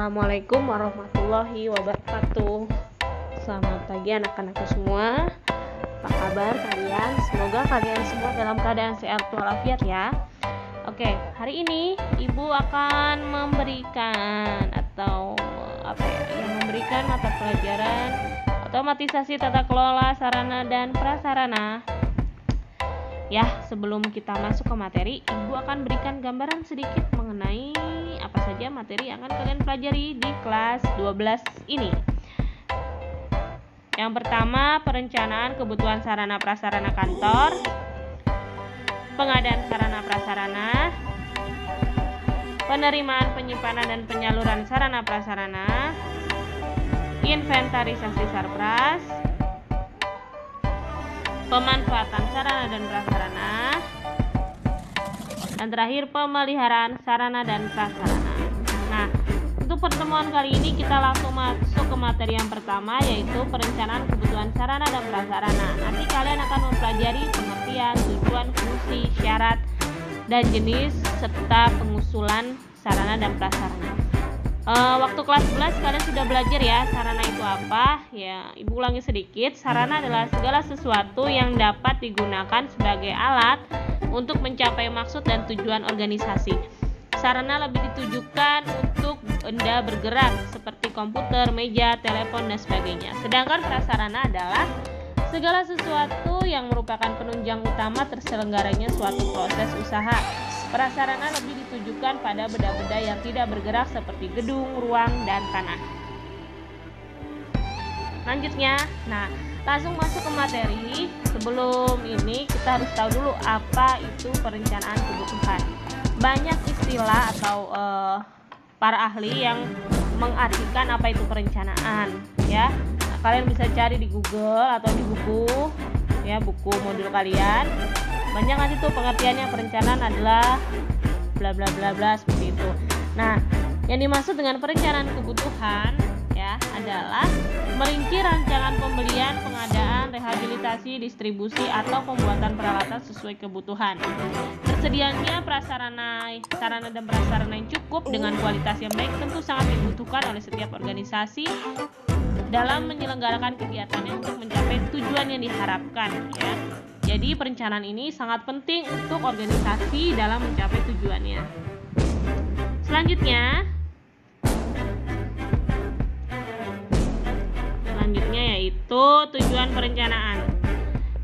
Assalamualaikum warahmatullahi wabarakatuh. Selamat pagi anak-anakku semua. Apa kabar kalian? Semoga kalian semua dalam keadaan sehat walafiat ya. Oke, hari ini Ibu akan memberikan memberikan mata pelajaran otomatisasi tata kelola sarana dan prasarana. Ya, sebelum kita masuk ke materi, Ibu akan berikan gambaran sedikit mengenai apa saja materi yang akan kalian pelajari di kelas 12 ini. Yang pertama, perencanaan kebutuhan sarana prasarana kantor, pengadaan sarana prasarana, penerimaan, penyimpanan dan penyaluran sarana prasarana, inventarisasi sarpras, pemanfaatan sarana dan prasarana, dan terakhir pemeliharaan sarana dan prasarana. Nah, untuk pertemuan kali ini kita langsung masuk ke materi yang pertama, yaitu perencanaan kebutuhan sarana dan prasarana. Nanti kalian akan mempelajari pengertian, tujuan, fungsi, syarat, dan jenis serta pengusulan sarana dan prasarana. Waktu kelas 11 kalian sudah belajar ya sarana itu apa. Ya, Ibu ulangi sedikit. Sarana adalah segala sesuatu yang dapat digunakan sebagai alat untuk mencapai maksud dan tujuan organisasi. Sarana lebih ditujukan untuk benda bergerak seperti komputer, meja, telepon, dan sebagainya. Sedangkan prasarana adalah segala sesuatu yang merupakan penunjang utama terselenggaranya suatu proses usaha. Prasarana lebih ditujukan pada benda-benda yang tidak bergerak seperti gedung, ruang, dan tanah. Lanjutnya, langsung masuk ke materi. Sebelum ini kita harus tahu dulu apa itu perencanaan kebutuhan. Banyak istilah atau para ahli yang mengartikan apa itu perencanaan, ya. Kalian bisa cari di Google atau di buku, ya, buku modul kalian. Banyak nanti tuh pengertiannya, perencanaan adalah bla bla bla bla seperti itu. Nah, yang dimaksud dengan perencanaan kebutuhan ya adalah merinci rancangan pembelian, pengadaan, rehabilitasi, distribusi atau pembuatan peralatan sesuai kebutuhan. Tersedianya sarana dan prasarana yang cukup dengan kualitas yang baik tentu sangat dibutuhkan oleh setiap organisasi dalam menyelenggarakan kegiatannya untuk mencapai tujuan yang diharapkan ya. Jadi perencanaan ini sangat penting untuk organisasi dalam mencapai tujuannya. Selanjutnya yaitu tujuan perencanaan.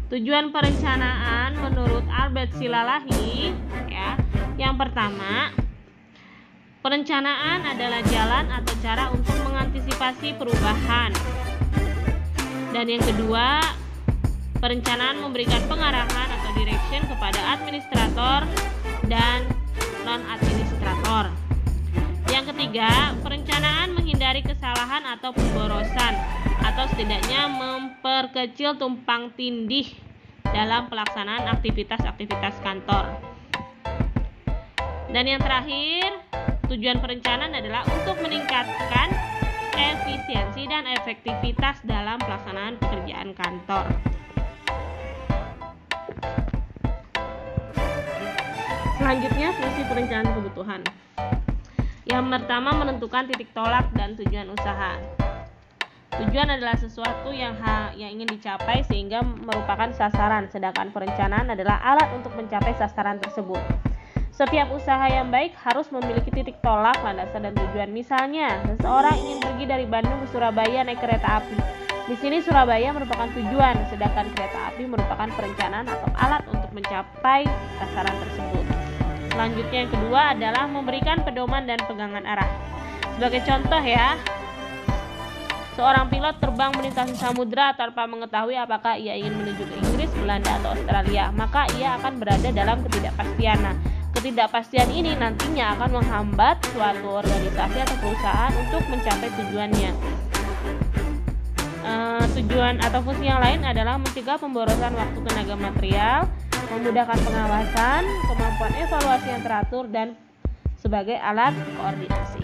Tujuan perencanaan menurut Albert Silalahi ya. Yang pertama, perencanaan adalah jalan atau cara untuk mengantisipasi perubahan. Dan yang kedua, perencanaan memberikan pengarahan atau direction kepada administrator dan non-administrator. Yang ketiga, perencanaan menghindari kesalahan atau pemborosan atau setidaknya memperkecil tumpang tindih dalam pelaksanaan aktivitas-aktivitas kantor. Dan yang terakhir, tujuan perencanaan adalah untuk meningkatkan efisiensi dan efektivitas dalam pelaksanaan pekerjaan kantor. Selanjutnya, fungsi perencanaan kebutuhan. Yang pertama, menentukan titik tolak dan tujuan usaha. Tujuan adalah sesuatu yang ingin dicapai sehingga merupakan sasaran, sedangkan perencanaan adalah alat untuk mencapai sasaran tersebut. Setiap usaha yang baik harus memiliki titik tolak, landasan, dan tujuan. Misalnya, seseorang ingin pergi dari Bandung ke Surabaya naik kereta api. Di sini Surabaya merupakan tujuan, sedangkan kereta api merupakan perencanaan atau alat untuk mencapai sasaran tersebut. Selanjutnya yang kedua adalah memberikan pedoman dan pegangan arah. Sebagai contoh ya, seorang pilot terbang melintasi samudra tanpa mengetahui apakah ia ingin menuju ke Inggris, Belanda, atau Australia, maka ia akan berada dalam ketidakpastian. Nah, ketidakpastian ini nantinya akan menghambat suatu organisasi atau perusahaan untuk mencapai tujuannya. Tujuan atau fungsi yang lain adalah mencegah pemborosan waktu, tenaga, material, memudahkan pengawasan, kemampuan evaluasi yang teratur, dan sebagai alat koordinasi.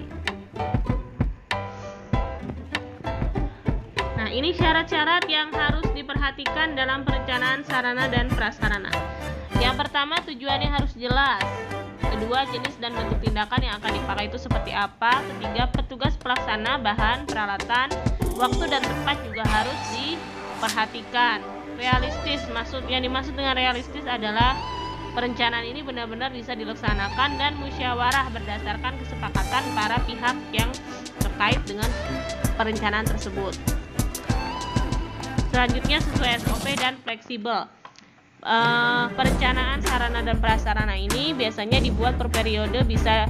Nah, ini syarat-syarat yang harus diperhatikan dalam perencanaan sarana dan prasarana. Yang pertama, tujuannya harus jelas. kedua, jenis dan bentuk tindakan yang akan dipakai itu seperti apa. Ketiga, petugas pelaksana, bahan, peralatan, waktu dan tempat juga harus diperhatikan. Realistis, yang dimaksud dengan realistis adalah perencanaan ini benar-benar bisa dilaksanakan dan musyawarah berdasarkan kesepakatan para pihak yang terkait dengan perencanaan tersebut. Selanjutnya, sesuai SOP dan fleksibel. Perencanaan sarana dan prasarana ini biasanya dibuat per periode, bisa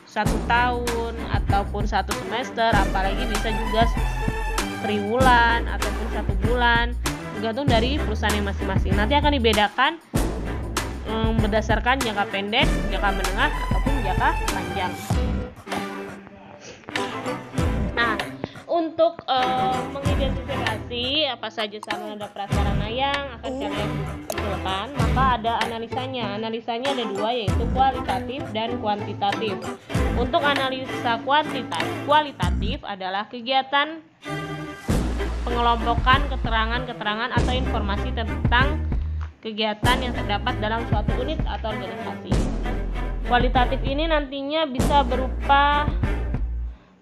1 tahun ataupun 1 semester, apalagi bisa juga triwulan ataupun 1 bulan, tergantung dari perusahaan yang masing-masing. Nanti akan dibedakan berdasarkan jangka pendek, jangka menengah ataupun jangka panjang. Nah, untuk mengidentifikasi apa saja sarana dan prasarana yang akan kalian usulkan, maka ada analisanya. Analisanya ada 2, yaitu kualitatif dan kuantitatif. Untuk analisa kualitatif adalah kegiatan pengelompokan keterangan-keterangan atau informasi tentang kegiatan yang terdapat dalam suatu unit atau organisasi. Kualitatif ini nantinya bisa berupa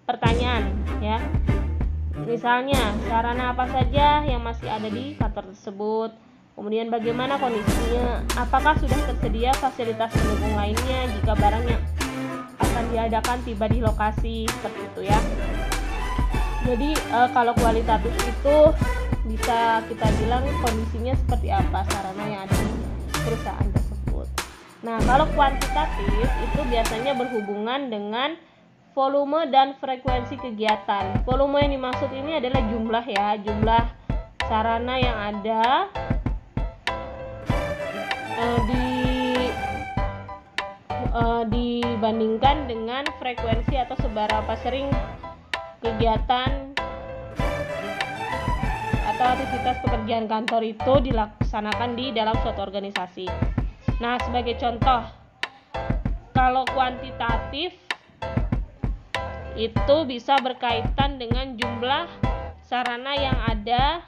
pertanyaan, ya. Misalnya, sarana apa saja yang masih ada di kantor tersebut, kemudian bagaimana kondisinya, apakah sudah tersedia fasilitas pendukung lainnya jika barangnya akan diadakan tiba di lokasi, seperti itu ya. Jadi kalau kualitatif itu bisa kita bilang kondisinya seperti apa sarana yang ada di perusahaan tersebut. Nah, kalau kuantitatif itu biasanya berhubungan dengan volume dan frekuensi kegiatan. Volume yang dimaksud ini adalah jumlah, ya, jumlah sarana yang ada dibandingkan dengan frekuensi atau seberapa sering kegiatan atau aktivitas pekerjaan kantor itu dilaksanakan di dalam suatu organisasi. Nah, sebagai contoh, kalau kuantitatif itu bisa berkaitan dengan jumlah sarana yang ada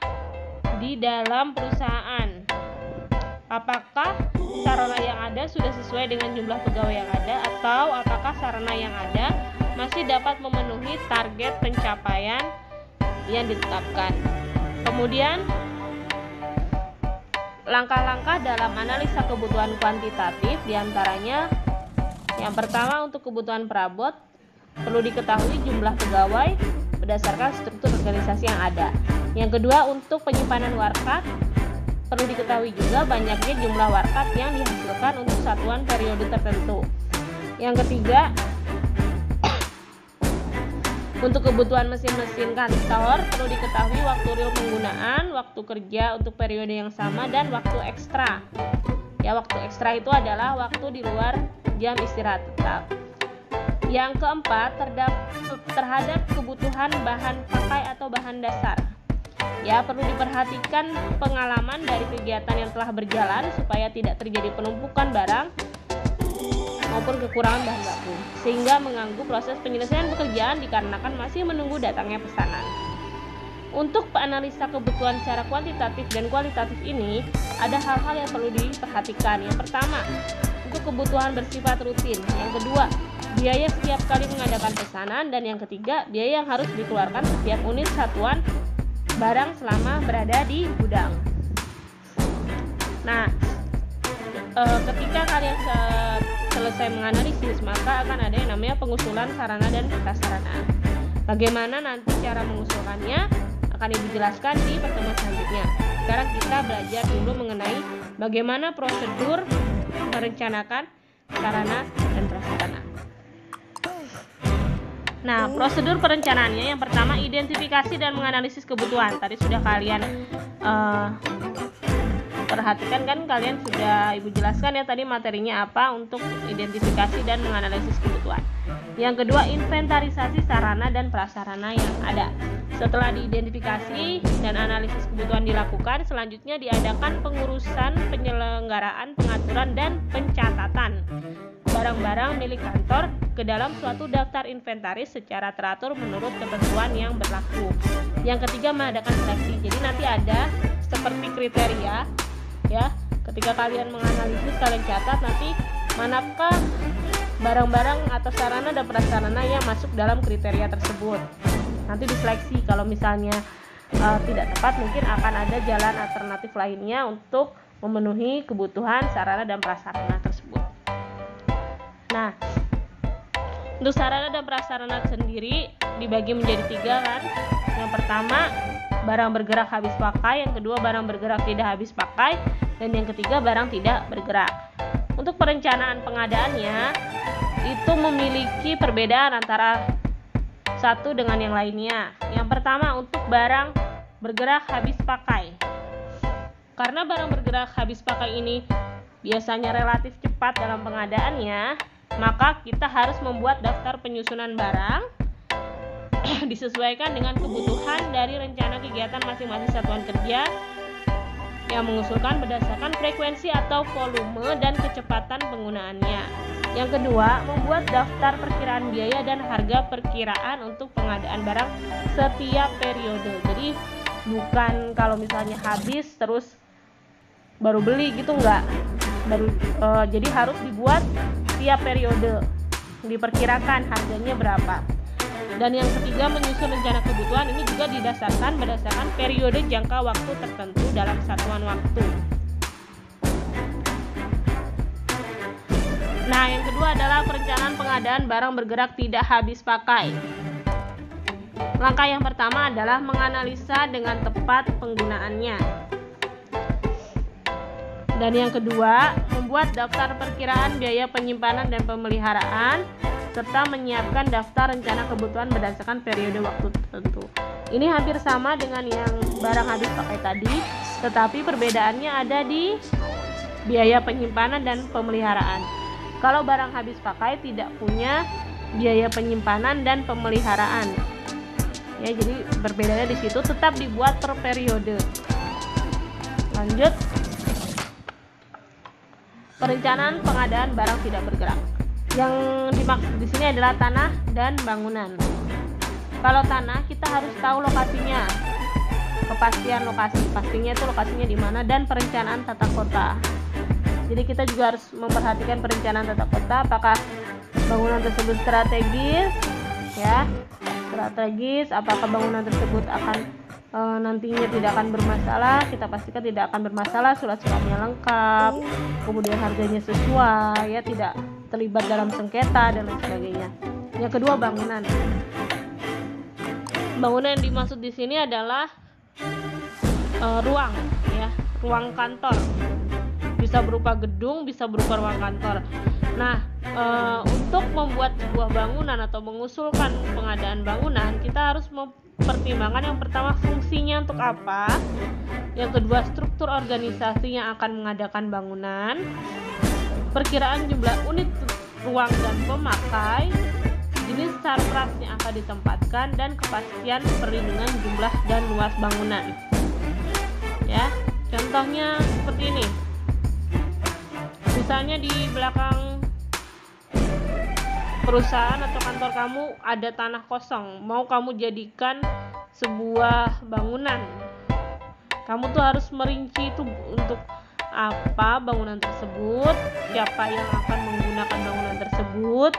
di dalam perusahaan. Apakah sarana yang ada sudah sesuai dengan jumlah pegawai yang ada, atau apakah sarana yang ada masih dapat memenuhi target pencapaian yang ditetapkan. Kemudian, langkah-langkah dalam analisa kebutuhan kuantitatif diantaranya, yang pertama untuk kebutuhan perabot, perlu diketahui jumlah pegawai berdasarkan struktur organisasi yang ada. Yang kedua, untuk penyimpanan warkat, perlu diketahui juga banyaknya jumlah warkat yang dihasilkan untuk satuan periode tertentu. Yang ketiga, untuk kebutuhan mesin-mesin kantor, perlu diketahui waktu real penggunaan, waktu kerja untuk periode yang sama, dan waktu ekstra. Ya, waktu ekstra itu adalah waktu di luar jam istirahat tetap. Yang keempat, terhadap kebutuhan bahan pakai atau bahan dasar. Ya, perlu diperhatikan pengalaman dari kegiatan yang telah berjalan supaya tidak terjadi penumpukan barang maupun kekurangan bahan baku, sehingga mengganggu proses penyelesaian pekerjaan dikarenakan masih menunggu datangnya pesanan. Untuk analisa kebutuhan secara kuantitatif dan kualitatif ini, ada hal-hal yang perlu diperhatikan. Yang pertama, untuk kebutuhan bersifat rutin. Yang kedua, biaya setiap kali mengadakan pesanan. Dan yang ketiga, biaya yang harus dikeluarkan setiap unit satuan barang selama berada di gudang. Nah, ketika kalian selesai menganalisis, maka akan ada yang namanya pengusulan sarana dan prasarana. Bagaimana nanti cara mengusulkannya akan Ibu jelaskan di pertemuan selanjutnya. Sekarang kita belajar dulu mengenai bagaimana prosedur merencanakan sarana dan prasarana. Nah, prosedur perencanaannya yang pertama, identifikasi dan menganalisis kebutuhan. Tadi sudah kalian perhatikan kan, kalian sudah Ibu jelaskan ya tadi materinya apa untuk identifikasi dan menganalisis kebutuhan. Yang kedua, inventarisasi sarana dan prasarana yang ada. Setelah diidentifikasi dan analisis kebutuhan dilakukan, selanjutnya diadakan pengurusan penyelenggaraan, pengaturan, dan pencatatan barang-barang milik kantor ke dalam suatu daftar inventaris secara teratur menurut ketentuan yang berlaku. Yang ketiga, mengadakan seleksi. Jadi nanti ada seperti kriteria, ya. Ketika kalian menganalisis, kalian catat nanti manakah barang-barang atau sarana dan prasarana yang masuk dalam kriteria tersebut. Nanti diseleksi, kalau misalnya tidak tepat, mungkin akan ada jalan alternatif lainnya untuk memenuhi kebutuhan sarana dan prasarana tersebut. Nah, untuk sarana dan prasarana sendiri dibagi menjadi 3 kan. Yang pertama, barang bergerak habis pakai, yang kedua barang bergerak tidak habis pakai, dan yang ketiga barang tidak bergerak. Untuk perencanaan pengadaannya itu memiliki perbedaan antara satu dengan yang lainnya. Yang pertama, untuk barang bergerak habis pakai. Karena barang bergerak habis pakai ini biasanya relatif cepat dalam pengadaannya, maka kita harus membuat daftar penyusunan barang disesuaikan dengan kebutuhan dari rencana kegiatan masing-masing satuan kerja yang mengusulkan berdasarkan frekuensi atau volume dan kecepatan penggunaannya. Yang kedua, membuat daftar perkiraan biaya dan harga perkiraan untuk pengadaan barang setiap periode. Jadi bukan kalau misalnya habis terus baru beli gitu, enggak. Jadi harus dibuat setiap periode, diperkirakan harganya berapa. Dan yang ketiga, menyusun rencana kebutuhan. Ini juga didasarkan berdasarkan periode jangka waktu tertentu dalam satuan waktu. Nah, yang kedua adalah perencanaan pengadaan barang bergerak tidak habis pakai. Langkah yang pertama adalah menganalisa dengan tepat penggunaannya. Dan yang kedua, membuat daftar perkiraan biaya penyimpanan dan pemeliharaan, serta menyiapkan daftar rencana kebutuhan berdasarkan periode waktu tertentu. Ini hampir sama dengan yang barang habis pakai tadi, tetapi perbedaannya ada di biaya penyimpanan dan pemeliharaan. Kalau barang habis pakai tidak punya biaya penyimpanan dan pemeliharaan. Ya, jadi perbedaannya di situ, tetap dibuat per periode. Lanjut. Perencanaan pengadaan barang tidak bergerak. Yang dimaksud di sini adalah tanah dan bangunan. Kalau tanah, kita harus tahu lokasinya, kepastian lokasi, pastinya itu lokasinya di mana, dan perencanaan tata kota. Jadi kita juga harus memperhatikan perencanaan tata kota, apakah bangunan tersebut strategis, ya, strategis, apakah bangunan tersebut akan nantinya tidak akan bermasalah. Kita pastikan tidak akan bermasalah, surat-suratnya lengkap, kemudian harganya sesuai, ya, tidak terlibat dalam sengketa dan lain sebagainya. Yang kedua, bangunan. Bangunan yang dimaksud di sini adalah ruang, ya, ruang kantor. Bisa berupa gedung, bisa berupa ruang kantor. Nah, untuk membuat sebuah bangunan atau mengusulkan pengadaan bangunan, kita harus mempertimbangkan yang pertama fungsinya untuk apa, yang kedua struktur organisasi yang akan mengadakan bangunan, perkiraan jumlah unit ruang dan pemakai, jenis sarpras yang akan ditempatkan, dan kepastian perlindungan jumlah dan luas bangunan. Ya, contohnya seperti ini. Misalnya di belakang perusahaan atau kantor kamu ada tanah kosong, mau kamu jadikan sebuah bangunan. Kamu tuh harus merinci itu untuk apa bangunan tersebut, siapa yang akan menggunakan bangunan tersebut,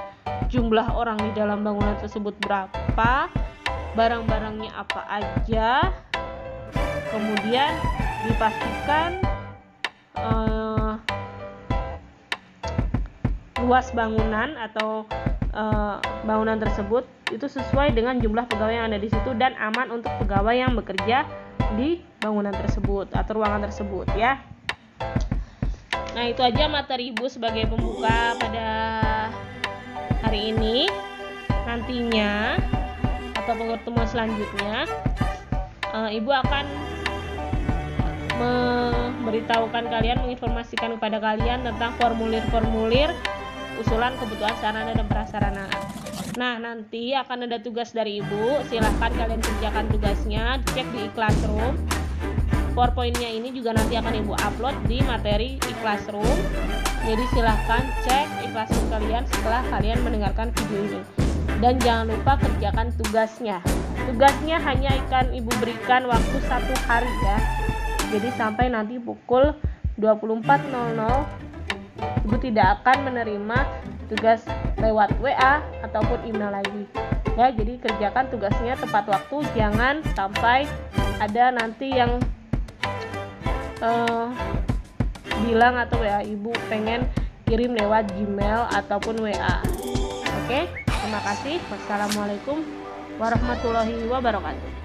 jumlah orang di dalam bangunan tersebut berapa, barang-barangnya apa aja, kemudian dipastikan luas bangunan atau bangunan tersebut itu sesuai dengan jumlah pegawai yang ada di situ dan aman untuk pegawai yang bekerja di bangunan tersebut atau ruangan tersebut, ya. Nah, itu aja materi Ibu sebagai pembuka pada hari ini. Nantinya atau pertemuan selanjutnya Ibu akan memberitahukan kalian, menginformasikan kepada kalian tentang formulir-formulir usulan kebutuhan sarana dan prasarana. Nah, nanti akan ada tugas dari Ibu. Silahkan kalian kerjakan tugasnya, cek di Classroom. PowerPoint-nya ini juga nanti akan Ibu upload di materi Classroom. Jadi silahkan cek Classroom kalian setelah kalian mendengarkan video ini. Dan jangan lupa kerjakan tugasnya. Tugasnya hanya akan Ibu berikan waktu 1 hari, ya. Jadi sampai nanti pukul 24.00 Ibu tidak akan menerima tugas lewat WA ataupun email lagi ya. Jadi kerjakan tugasnya tepat waktu, jangan sampai ada nanti yang bilang atau ya ibu pengen kirim lewat Gmail ataupun WA. Oke, terima kasih. Wassalamualaikum warahmatullahi wabarakatuh.